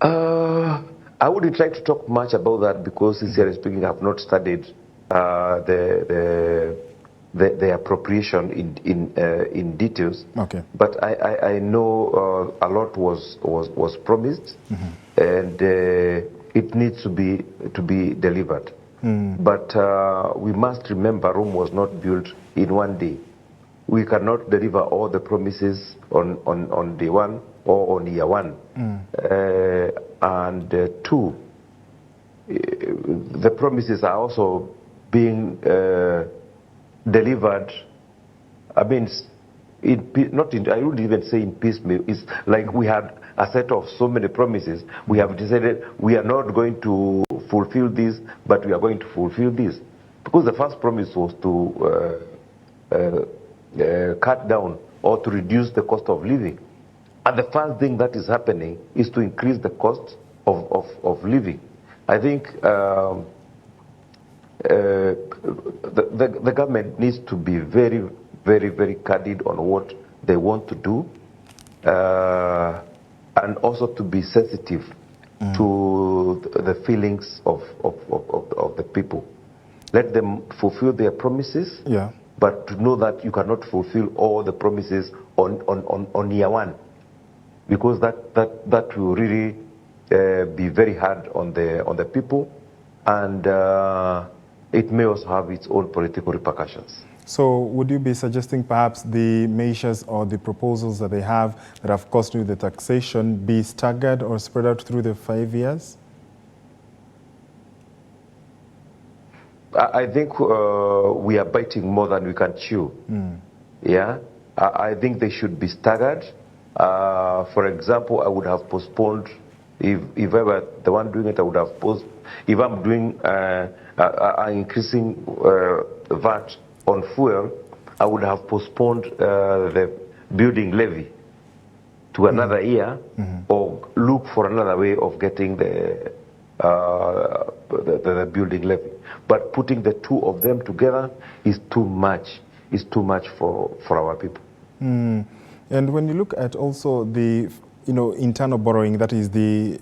I wouldn't like to talk much about that because, sincerely speaking, I've not studied the appropriation in details. Okay. But I know a lot was promised, and it needs to be delivered. But we must remember, Rome was not built in one day. We cannot deliver all the promises on day one or on year one. And two, the promises are also being delivered. I mean, I wouldn't even say in piecemeal. It's like we had a set of so many promises. We have decided we are not going to fulfill this, but we are going to fulfill this. Because the first promise was to cut down or to reduce the cost of living. And the first thing that is happening is to increase the cost of living. I think the government needs to be very, very, very candid on what they want to do, and also to be sensitive to the feelings of the people. Let them fulfill their promises, but to know that you cannot fulfill all the promises on year one, because that will really be very hard on the people, and it may also have its own political repercussions. So would you be suggesting perhaps the measures or the proposals that they have that have caused you the taxation be staggered or spread out through the 5 years? I think we are biting more than we can chew. Yeah, I think they should be staggered. For example, I would have postponed, if I were the one doing it, I would have postponed. If I'm doing increasing VAT on fuel, I would have postponed the building levy to another year, or look for another way of getting the building levy. But putting the two of them together is too much. It's too much for our people. And when you look at also the internal borrowing, that is the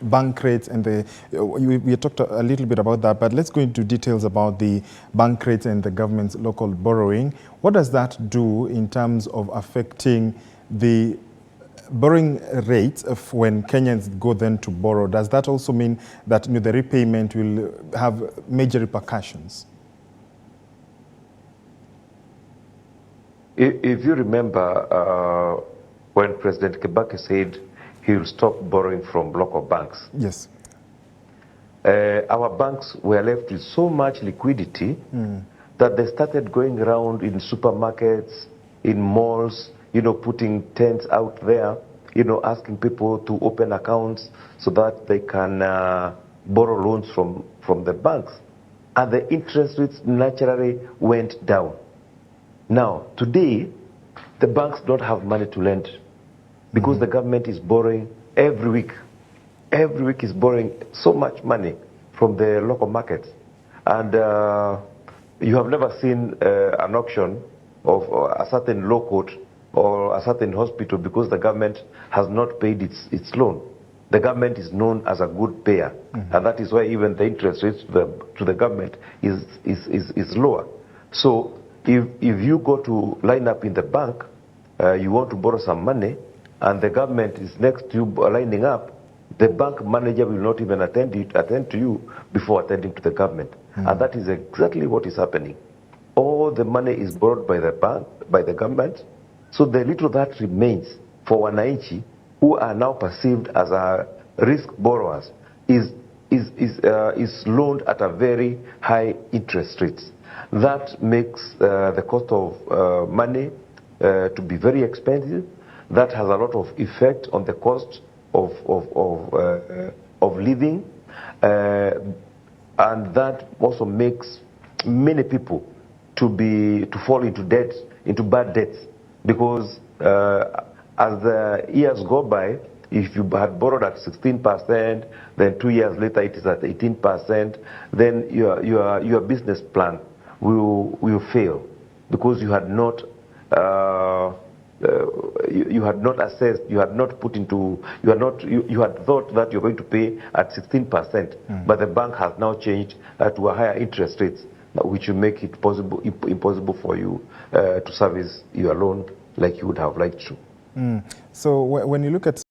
bank rates and we talked a little bit about that, but let's go into details about the bank rates and the government's local borrowing. What does that do in terms of affecting the borrowing rates of when Kenyans go then to borrow? Does that also mean that the repayment will have major repercussions? If you remember, when President Kibaki said he will stop borrowing from local banks. Yes. Our banks were left with so much liquidity that they started going around in supermarkets, in malls, putting tents out there, asking people to open accounts so that they can borrow loans from the banks. And the interest rates naturally went down. Now, today, the banks don't have money to lend because the government is borrowing every week. Every week is borrowing so much money from the local markets. And you have never seen an auction of a certain law court or a certain hospital because the government has not paid its loan. The government is known as a good payer, and that is why even the interest rates to the government is lower. So if you go to line up in the bank, you want to borrow some money, and the government is next to you lining up, the bank manager will not even attend to you before attending to the government. And that is exactly what is happening. All the money is borrowed by the bank, by the government, so the little that remains for wananchi, who are now perceived as risk borrowers, is loaned at a very high interest rates. That makes the cost of money to be very expensive. That has a lot of effect on the cost of living, and that also makes many people to fall into debt, into bad debts, because as the years go by, if you had borrowed at 16%, then 2 years later it is at 18%, then your business plan will fail, because you had not you had not assessed, you had not put into, you had thought that you're going to pay at 16%, but the bank has now changed to a higher interest rates, which will make it impossible for you to service your loan like you would have liked to. So when you look at